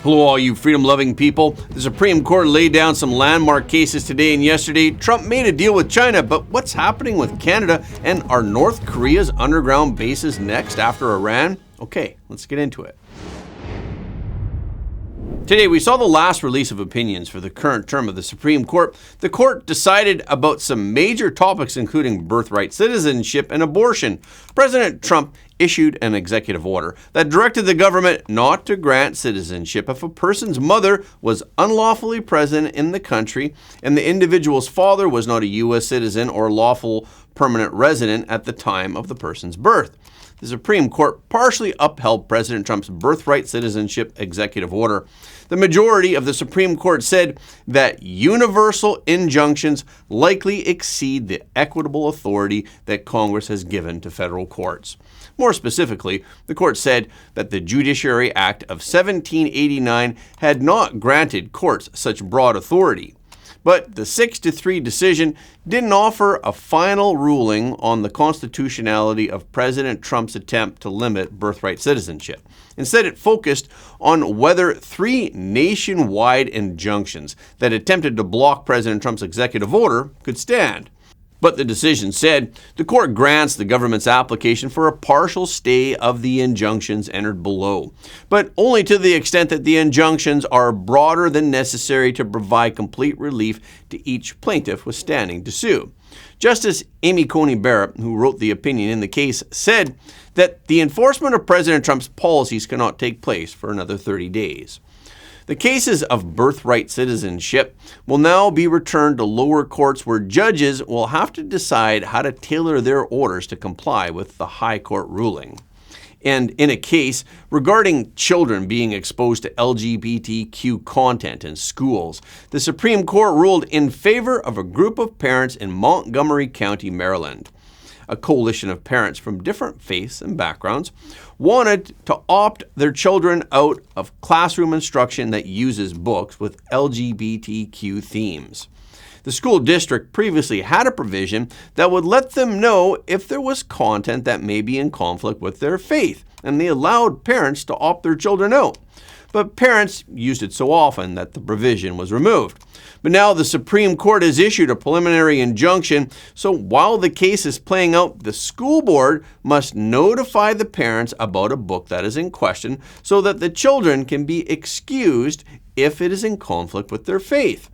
Hello, all you freedom-loving people. The Supreme Court laid down some landmark cases today and yesterday. Trump made a deal with China, but what's happening with Canada? And are North Korea's underground bases next after Iran? Okay, let's get into it. Today, we saw the last release of opinions for the current term of the Supreme Court. The court decided about some major topics, including birthright citizenship and abortion. President Trump issued an executive order that directed the government not to grant citizenship if a person's mother was unlawfully present in the country and the individual's father was not a U.S. citizen or lawful permanent resident at the time of the person's birth. The Supreme Court partially upheld President Trump's birthright citizenship executive order. The majority of the Supreme Court said that universal injunctions likely exceed the equitable authority that Congress has given to federal courts. More specifically, the court said that the Judiciary Act of 1789 had not granted courts such broad authority. But the 6-3 decision didn't offer a final ruling on the constitutionality of President Trump's attempt to limit birthright citizenship. Instead, it focused on whether 3 nationwide injunctions that attempted to block President Trump's executive order could stand. But the decision said the court grants the government's application for a partial stay of the injunctions entered below, but only to the extent that the injunctions are broader than necessary to provide complete relief to each plaintiff with standing to sue. Justice Amy Coney Barrett, who wrote the opinion in the case, said that the enforcement of President Trump's policies cannot take place for another 30 days. The cases of birthright citizenship will now be returned to lower courts where judges will have to decide how to tailor their orders to comply with the high court ruling. And in a case regarding children being exposed to LGBTQ content in schools, the Supreme Court ruled in favor of a group of parents in Montgomery County, Maryland. A coalition of parents from different faiths and backgrounds wanted to opt their children out of classroom instruction that uses books with LGBTQ themes. The school district previously had a provision that would let them know if there was content that may be in conflict with their faith, and they allowed parents to opt their children out. But parents used it so often that the provision was removed. But now the Supreme Court has issued a preliminary injunction, so while the case is playing out, the school board must notify the parents about a book that is in question so that the children can be excused if it is in conflict with their faith.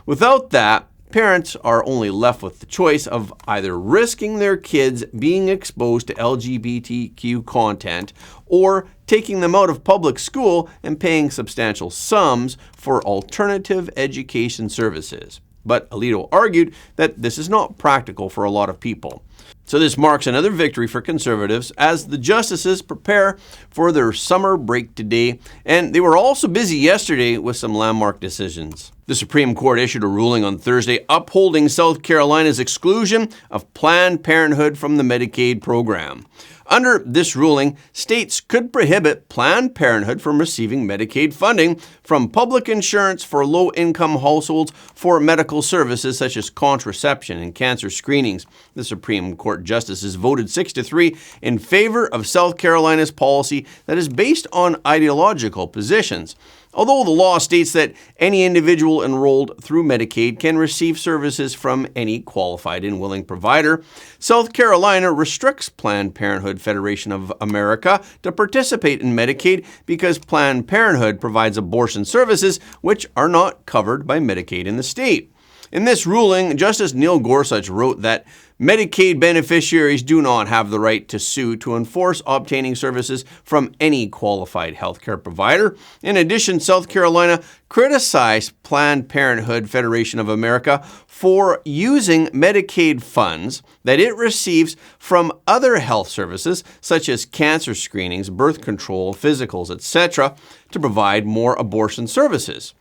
Without that, parents are only left with the choice of either risking their kids being exposed to LGBTQ content or taking them out of public school and paying substantial sums for alternative education services. But Alito argued that this is not practical for a lot of people. So this marks another victory for conservatives as the justices prepare for their summer break today, and they were also busy yesterday with some landmark decisions. The Supreme Court issued a ruling on Thursday upholding South Carolina's exclusion of Planned Parenthood from the Medicaid program. Under this ruling, states could prohibit Planned Parenthood from receiving Medicaid funding from public insurance for low-income households for medical services such as contraception and cancer screenings. The Supreme Court justices voted 6-3 in favor of South Carolina's policy that is based on ideological positions. Although the law states that any individual enrolled through Medicaid can receive services from any qualified and willing provider, South Carolina restricts Planned Parenthood Federation of America to participate in Medicaid because Planned Parenthood provides abortion services which are not covered by Medicaid in the state. In this ruling, Justice Neil Gorsuch wrote that Medicaid beneficiaries do not have the right to sue to enforce obtaining services from any qualified healthcare provider. In addition, South Carolina criticized Planned Parenthood Federation of America for using Medicaid funds that it receives from other health services, such as cancer screenings, birth control, physicals, etc., to provide more abortion services.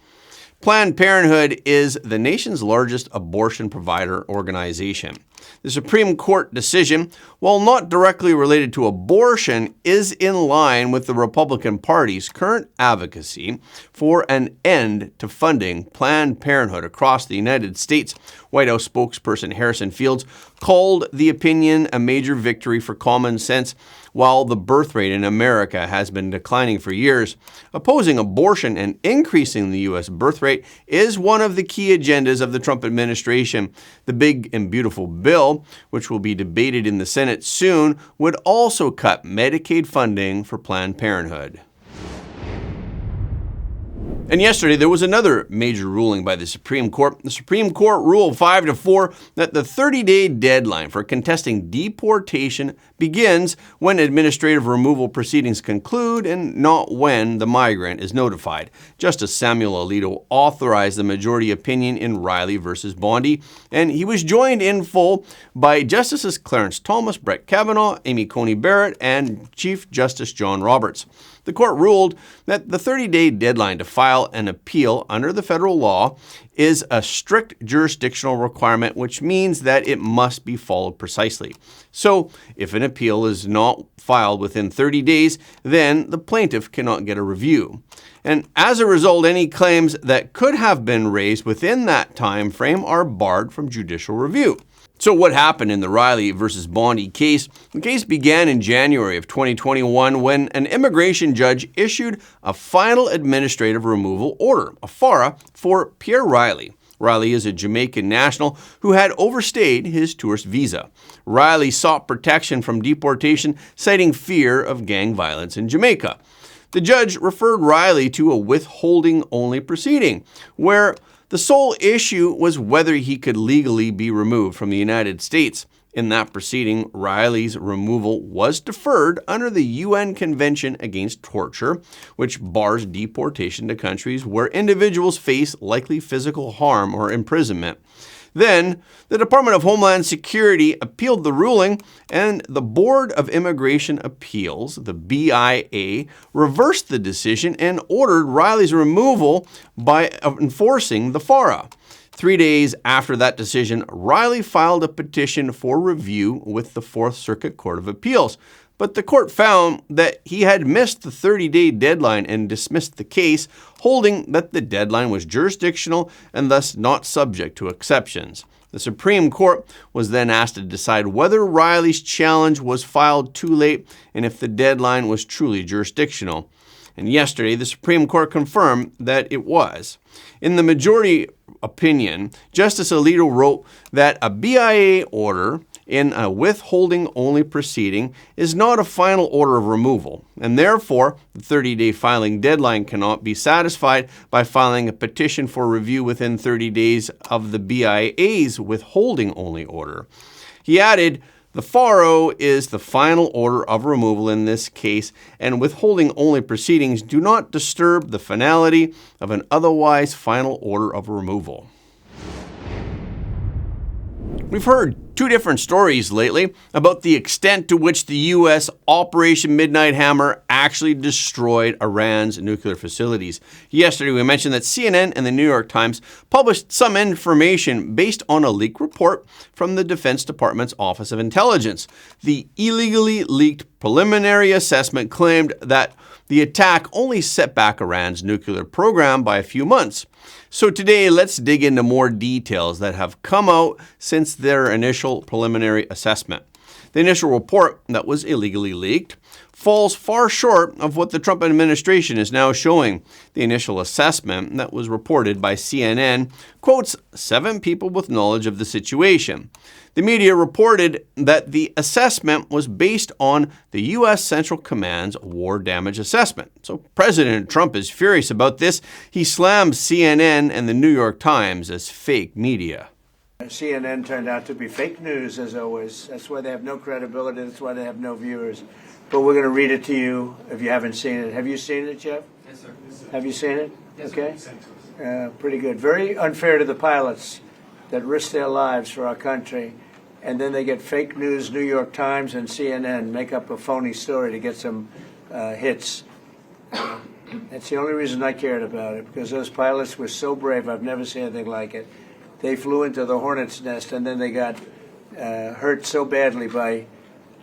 Planned Parenthood is the nation's largest abortion provider organization. The Supreme Court decision, while not directly related to abortion, is in line with the Republican Party's current advocacy for an end to funding Planned Parenthood across the United States. White House spokesperson Harrison Fields called the opinion a major victory for common sense, while the birth rate in America has been declining for years. Opposing abortion and increasing the U.S. birth rate is one of the key agendas of the Trump administration. The big and beautiful bill, which will be debated in the Senate soon, would also cut Medicaid funding for Planned Parenthood. And yesterday, there was another major ruling by the Supreme Court. The Supreme Court ruled 5-4 that the 30-day deadline for contesting deportation begins when administrative removal proceedings conclude and not when the migrant is notified. Justice Samuel Alito authorized the majority opinion in Riley v. Bondi, and he was joined in full by Justices Clarence Thomas, Brett Kavanaugh, Amy Coney Barrett, and Chief Justice John Roberts. The court ruled that the 30-day deadline to file an appeal under the federal law is a strict jurisdictional requirement, which means that it must be followed precisely. So, if an appeal is not filed within 30 days, then the plaintiff cannot get a review. And as a result, any claims that could have been raised within that time frame are barred from judicial review. So what happened in the Riley versus Bondi case? The case began in January of 2021 when an immigration judge issued a final administrative removal order, a FARA, for Pierre Riley. Riley is a Jamaican national who had overstayed his tourist visa. Riley sought protection from deportation, citing fear of gang violence in Jamaica. The judge referred Riley to a withholding-only proceeding, where the sole issue was whether he could legally be removed from the United States. In that proceeding, Riley's removal was deferred under the UN Convention Against Torture, which bars deportation to countries where individuals face likely physical harm or imprisonment. Then, the Department of Homeland Security appealed the ruling, and the Board of Immigration Appeals, the BIA, reversed the decision and ordered Riley's removal by enforcing the FARA. 3 days after that decision, Riley filed a petition for review with the Fourth Circuit Court of Appeals. But the court found that he had missed the 30-day deadline and dismissed the case, holding that the deadline was jurisdictional and thus not subject to exceptions. The Supreme Court was then asked to decide whether Riley's challenge was filed too late and if the deadline was truly jurisdictional. And yesterday, the Supreme Court confirmed that it was. In the majority opinion, Justice Alito wrote that a BIA order in a withholding-only proceeding is not a final order of removal, and therefore the 30-day filing deadline cannot be satisfied by filing a petition for review within 30 days of the BIA's withholding-only order. He added, the FARO is the final order of removal in this case, and withholding-only proceedings do not disturb the finality of an otherwise final order of removal. We've heard two different stories lately about the extent to which the U.S. Operation Midnight Hammer actually destroyed Iran's nuclear facilities. Yesterday, we mentioned that CNN and the New York Times published some information based on a leaked report from the Defense Department's Office of Intelligence. The illegally leaked preliminary assessment claimed that the attack only set back Iran's nuclear program by a few months. So today, let's dig into more details that have come out since their initial preliminary assessment. The initial report that was illegally leaked falls far short of what the Trump administration is now showing. The initial assessment that was reported by CNN quotes 7 people with knowledge of the situation. The media reported that the assessment was based on the U.S. Central Command's war damage assessment. So President Trump is furious about this. He slammed CNN and the New York Times as fake media. CNN turned out to be fake news, as always. That's why they have no credibility. That's why they have no viewers. But we're going to read it to you if you haven't seen it. Have you seen it, Jeff? Yes, sir. Have you seen it? Yes, okay. Sir. Pretty good. Very unfair to the pilots that risk their lives for our country, and then they get fake news, New York Times and CNN, make up a phony story to get some hits. That's the only reason I cared about it, because those pilots were so brave. I've never seen anything like it. They flew into the hornet's nest, and then they got hurt so badly by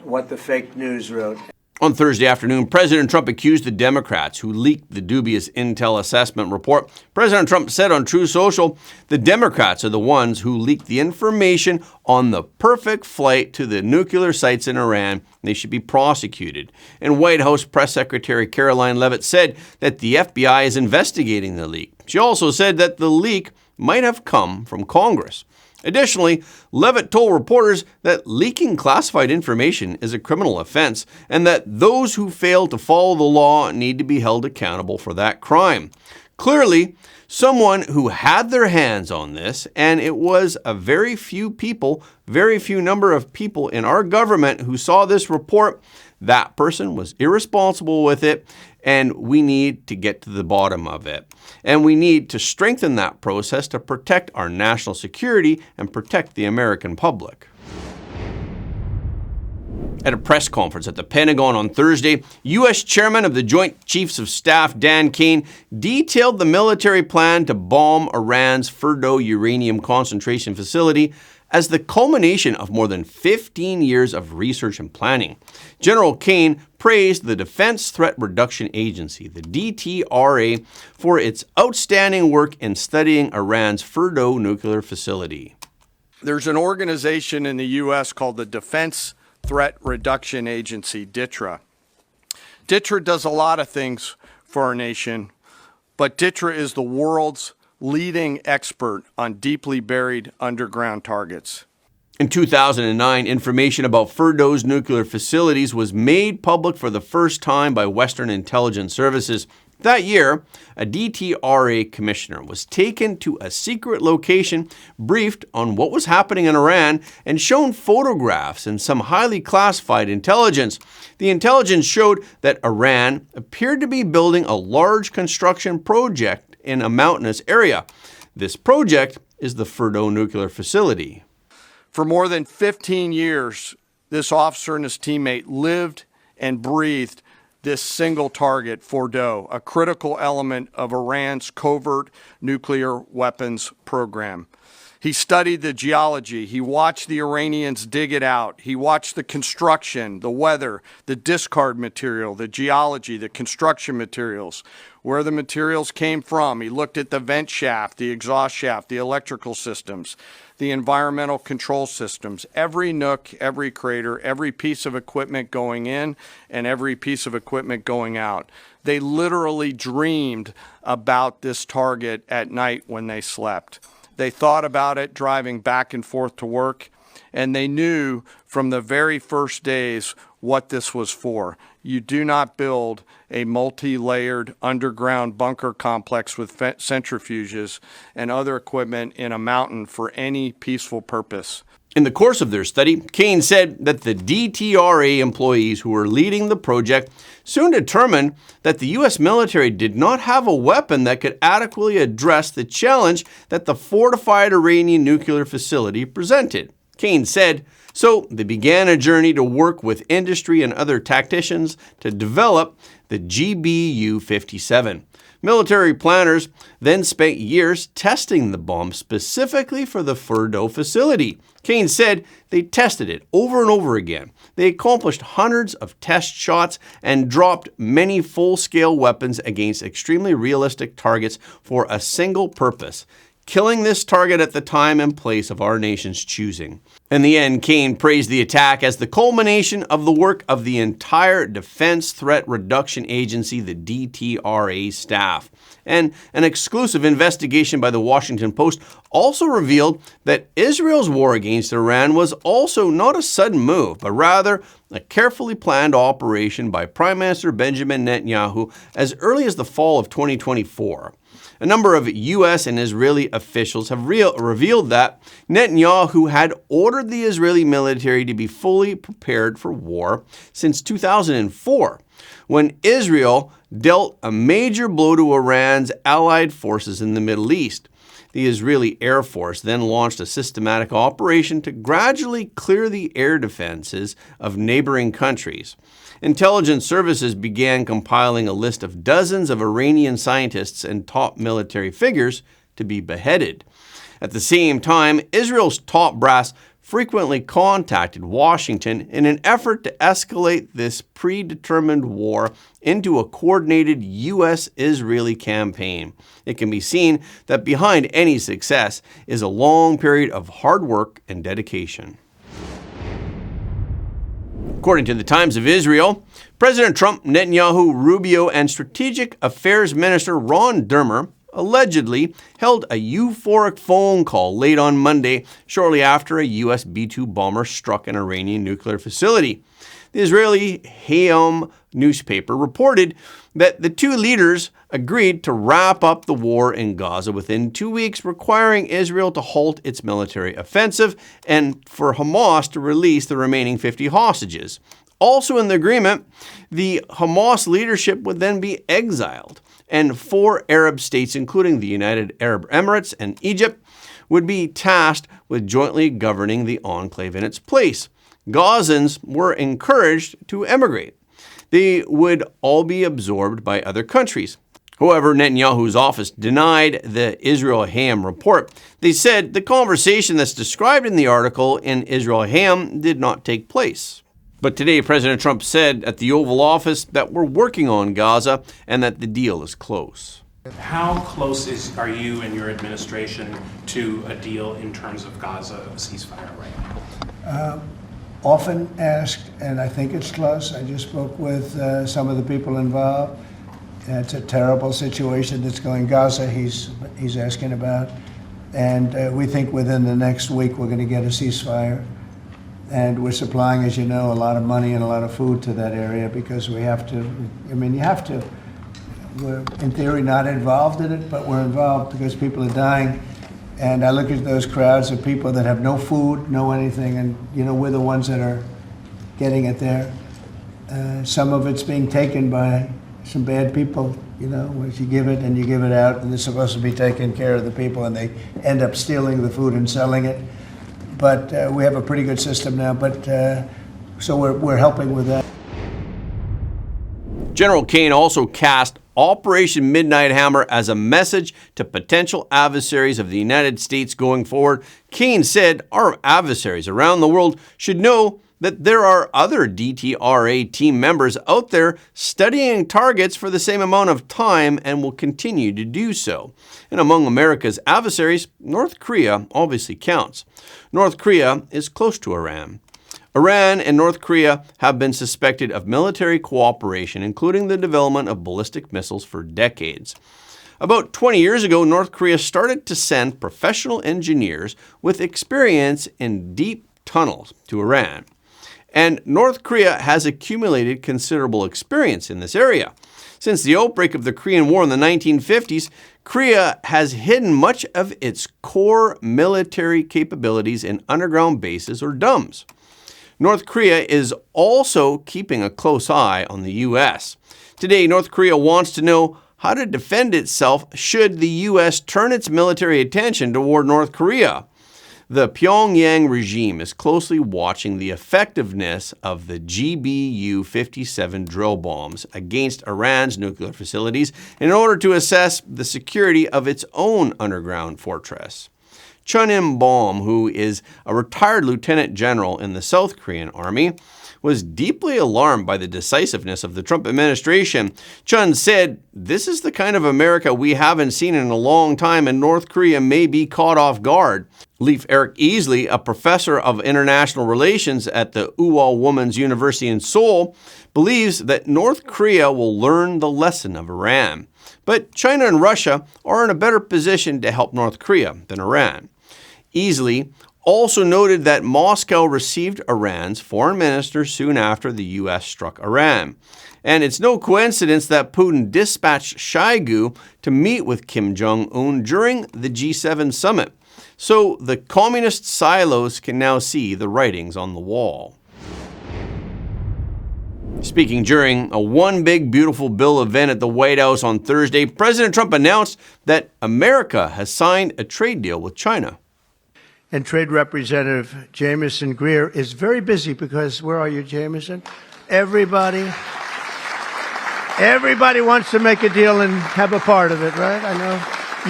what the fake news wrote. On Thursday afternoon, President Trump accused the Democrats who leaked the dubious intel assessment report. President Trump said on Truth Social, the Democrats are the ones who leaked the information on the perfect flight to the nuclear sites in Iran. They should be prosecuted. And White House Press Secretary Caroline Leavitt said that the FBI is investigating the leak. She also said that the leak might have come from Congress. Additionally, Leavitt told reporters that leaking classified information is a criminal offense and that those who fail to follow the law need to be held accountable for that crime. Clearly, someone who had their hands on this, and it was a very few number of people in our government who saw this report, that person was irresponsible with it, and we need to get to the bottom of it. And we need to strengthen that process to protect our national security and protect the American public. At a press conference at the Pentagon on Thursday, U.S. Chairman of the Joint Chiefs of Staff Dan Kane detailed the military plan to bomb Iran's Fordow uranium concentration facility as the culmination of more than 15 years of research and planning. General Kane praised the Defense Threat Reduction Agency, the DTRA, for its outstanding work in studying Iran's Fordow nuclear facility. There's an organization in the U.S. called the Defense Threat Reduction Agency, DTRA. DTRA does a lot of things for our nation, but DTRA is the world's leading expert on deeply buried underground targets. In 2009, information about Fordow's nuclear facilities was made public for the first time by Western intelligence services. That year, a DTRA commissioner was taken to a secret location, briefed on what was happening in Iran, and shown photographs and some highly classified intelligence. The intelligence showed that Iran appeared to be building a large construction project in a mountainous area. This project is the Fordow nuclear facility. For more than 15 years, this officer and his teammate lived and breathed this single target, Fordow, a critical element of Iran's covert nuclear weapons program. He studied the geology. He watched the Iranians dig it out. He watched the construction, the weather, the discard material, the geology, the construction materials, where the materials came from. He looked at the vent shaft, the exhaust shaft, the electrical systems, the environmental control systems, every nook, every crater, every piece of equipment going in and every piece of equipment going out. They literally dreamed about this target at night when they slept. They thought about it driving back and forth to work, and they knew from the very first days what this was for. You do not build a multi-layered underground bunker complex with centrifuges and other equipment in a mountain for any peaceful purpose. In the course of their study, Kane said that the DTRA employees who were leading the project soon determined that the U.S. military did not have a weapon that could adequately address the challenge that the fortified Iranian nuclear facility presented. Kane said, so they began a journey to work with industry and other tacticians to develop the GBU-57. Military planners then spent years testing the bomb specifically for the Fordow facility. Kane said they tested it over and over again. They accomplished hundreds of test shots and dropped many full-scale weapons against extremely realistic targets for a single purpose: killing this target at the time and place of our nation's choosing. In the end, Kane praised the attack as the culmination of the work of the entire Defense Threat Reduction Agency, the DTRA staff. And an exclusive investigation by the Washington Post also revealed that Israel's war against Iran was also not a sudden move, but rather a carefully planned operation by Prime Minister Benjamin Netanyahu as early as the fall of 2024. A number of U.S. and Israeli officials have revealed that Netanyahu had ordered the Israeli military to be fully prepared for war since 2004, when Israel dealt a major blow to Iran's allied forces in the Middle East. The Israeli Air Force then launched a systematic operation to gradually clear the air defenses of neighboring countries. Intelligence services began compiling a list of dozens of Iranian scientists and top military figures to be beheaded. At the same time, Israel's top brass frequently contacted Washington in an effort to escalate this predetermined war into a coordinated U.S.-Israeli campaign. It can be seen that behind any success is a long period of hard work and dedication. According to the Times of Israel, President Trump, Netanyahu, Rubio, and Strategic Affairs Minister Ron Dermer allegedly held a euphoric phone call late on Monday, shortly after a U.S. B-2 bomber struck an Iranian nuclear facility. The Israeli Hayom newspaper reported that the two leaders agreed to wrap up the war in Gaza within 2 weeks, requiring Israel to halt its military offensive and for Hamas to release the remaining 50 hostages. Also in the agreement, the Hamas leadership would then be exiled, and 4 Arab states, including the United Arab Emirates and Egypt, would be tasked with jointly governing the enclave in its place. Gazans were encouraged to emigrate. They would all be absorbed by other countries. However, Netanyahu's office denied the Israel Hayom report. They said the conversation that's described in the article in Israel Hayom did not take place. But today, President Trump said at the Oval Office that we're working on Gaza and that the deal is close. How close are you and your administration to a deal in terms of Gaza ceasefire right now? Often asked, and I think it's close. I just spoke with some of the people involved. It's a terrible situation that's going Gaza, he's asking about. And we think within the next week we're going to get a ceasefire. And we're supplying, as you know, a lot of money and a lot of food to that area because we have to, you have to. We're, in theory, not involved in it, but we're involved because people are dying. And I look at those crowds of people that have no food, no anything, and, we're the ones that are getting it there. Some of it's being taken by some bad people, once you give it and you give it out, and they're supposed to be taking care of the people, and they end up stealing the food and selling it. But we have a pretty good system now, so we're helping with that. General Kane also cast Operation Midnight Hammer as a message to potential adversaries of the United States going forward. Kane said our adversaries around the world should know that there are other DTRA team members out there studying targets for the same amount of time and will continue to do so. And among America's adversaries, North Korea obviously counts. North Korea is close to Iran. Iran and North Korea have been suspected of military cooperation, including the development of ballistic missiles for decades. About 20 years ago, North Korea started to send professional engineers with experience in deep tunnels to Iran. And North Korea has accumulated considerable experience in this area. Since the outbreak of the Korean War in the 1950s, Korea has hidden much of its core military capabilities in underground bases or DUMBs. North Korea is also keeping a close eye on the U.S. Today, North Korea wants to know how to defend itself should the U.S. turn its military attention toward North Korea. The Pyongyang regime is closely watching the effectiveness of the GBU-57 drill bombs against Iran's nuclear facilities in order to assess the security of its own underground fortress. Chun In-bom, who is a retired lieutenant general in the South Korean army, was deeply alarmed by the decisiveness of the Trump administration. Chun said, "This is the kind of America we haven't seen in a long time, and North Korea may be caught off guard." Leif Eric Easley, a professor of international relations at the Uwal Women's University in Seoul, believes that North Korea will learn the lesson of Iran. But China and Russia are in a better position to help North Korea than Iran. Easley also noted that Moscow received Iran's foreign minister soon after the U.S. struck Iran. And it's no coincidence that Putin dispatched Shoigu to meet with Kim Jong-un during the G7 summit. So the communist silos can now see the writings on the wall. Speaking during a One Big Beautiful Bill event at the White House on Thursday, President Trump announced that America has signed a trade deal with China. And Trade Representative Jamieson Greer is very busy because, where are you, Jamieson? Everybody wants to make a deal and have a part of it, right? I know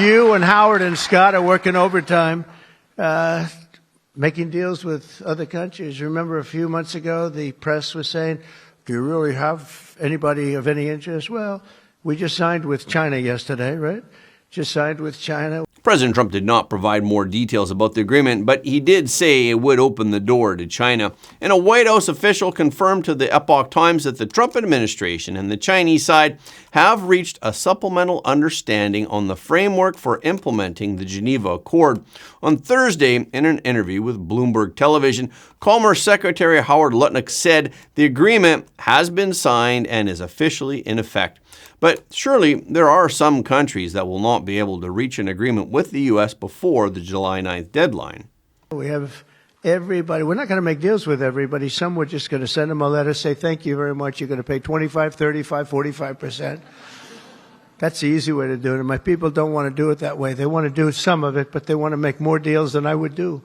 you and Howard and Scott are working overtime. making deals with other countries. Remember a few months ago, the press was saying, do you really have anybody of any interest? Well, we just signed with China yesterday, right? Just signed with China. President Trump did not provide more details about the agreement, but he did say it would open the door to China. And a White House official confirmed to the Epoch Times that the Trump administration and the Chinese side have reached a supplemental understanding on the framework for implementing the Geneva Accord. On Thursday, in an interview with Bloomberg Television, Commerce Secretary Howard Lutnick said the agreement has been signed and is officially in effect. But surely there are some countries that will not be able to reach an agreement with the U.S. before the July 9th deadline. We have everybody. We're not going to make deals with everybody. Some we're just going to send them a letter, say, thank you very much. You're going to pay 25, 35, 45%. That's the easy way to do it. And my people don't want to do it that way. They want to do some of it, but they want to make more deals than I would do.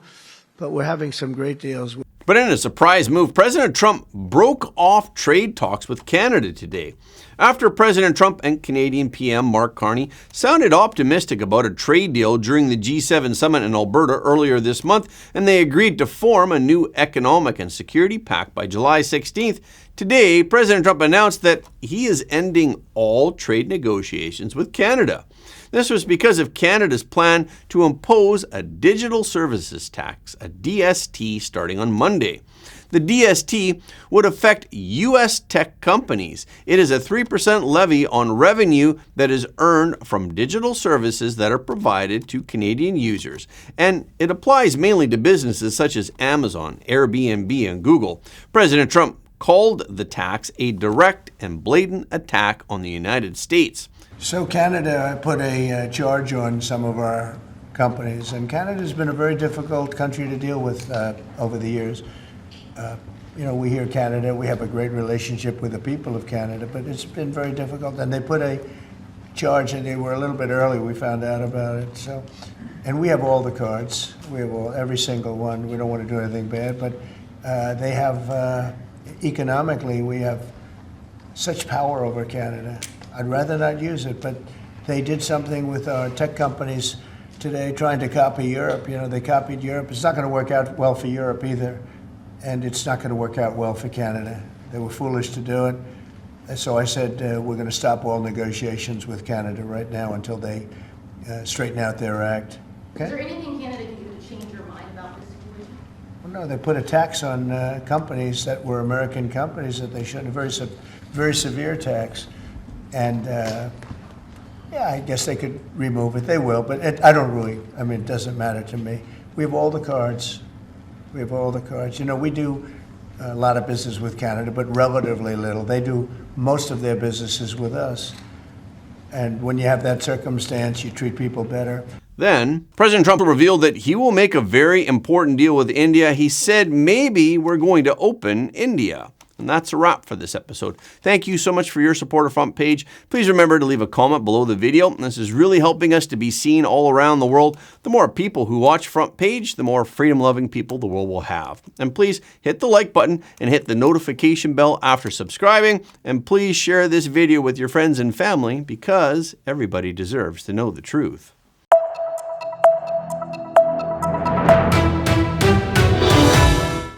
But we're having some great deals. But in a surprise move, President Trump broke off trade talks with Canada today. After President Trump and Canadian PM Mark Carney sounded optimistic about a trade deal during the G7 summit in Alberta earlier this month, and they agreed to form a new economic and security pact by July 16th, today President Trump announced that he is ending all trade negotiations with Canada. This was because of Canada's plan to impose a digital services tax, a DST, starting on Monday. The DST would affect U.S. tech companies. It is a 3% levy on revenue that is earned from digital services that are provided to Canadian users, and it applies mainly to businesses such as Amazon, Airbnb, and Google. President Trump called the tax a direct and blatant attack on the United States. So Canada put a charge on some of our companies, and Canada's been a very difficult country to deal with over the years. We hear Canada, we have a great relationship with the people of Canada, but it's been very difficult. And they put a charge, and they were a little bit early, we found out about it. And we have all the cards, we have every single one. We don't want to do anything bad, but they have, economically, we have such power over Canada. I'd rather not use it, but they did something with our tech companies today trying to copy Europe. They copied Europe. It's not going to work out well for Europe either, and it's not going to work out well for Canada. They were foolish to do it. And so I said, we're going to stop all negotiations with Canada right now until they straighten out their act. Okay? Is there anything Canada can do to change your mind about this situation? Well, no, they put a tax on companies that were American companies that they shouldn't, a very severe tax. And I guess they could remove it. They will, but it doesn't matter to me. We have all the cards. We do a lot of business with Canada, but relatively little. They do most of their businesses with us. And when you have that circumstance, you treat people better. Then, President Trump revealed that he will make a very important deal with India. He said maybe we're going to open India. And that's a wrap for this episode. Thank you so much for your support of Front Page. Please remember to leave a comment below the video. This is really helping us to be seen all around the world. The more people who watch Front Page, the more freedom-loving people the world will have. And please hit the like button and hit the notification bell after subscribing. And please share this video with your friends and family because everybody deserves to know the truth.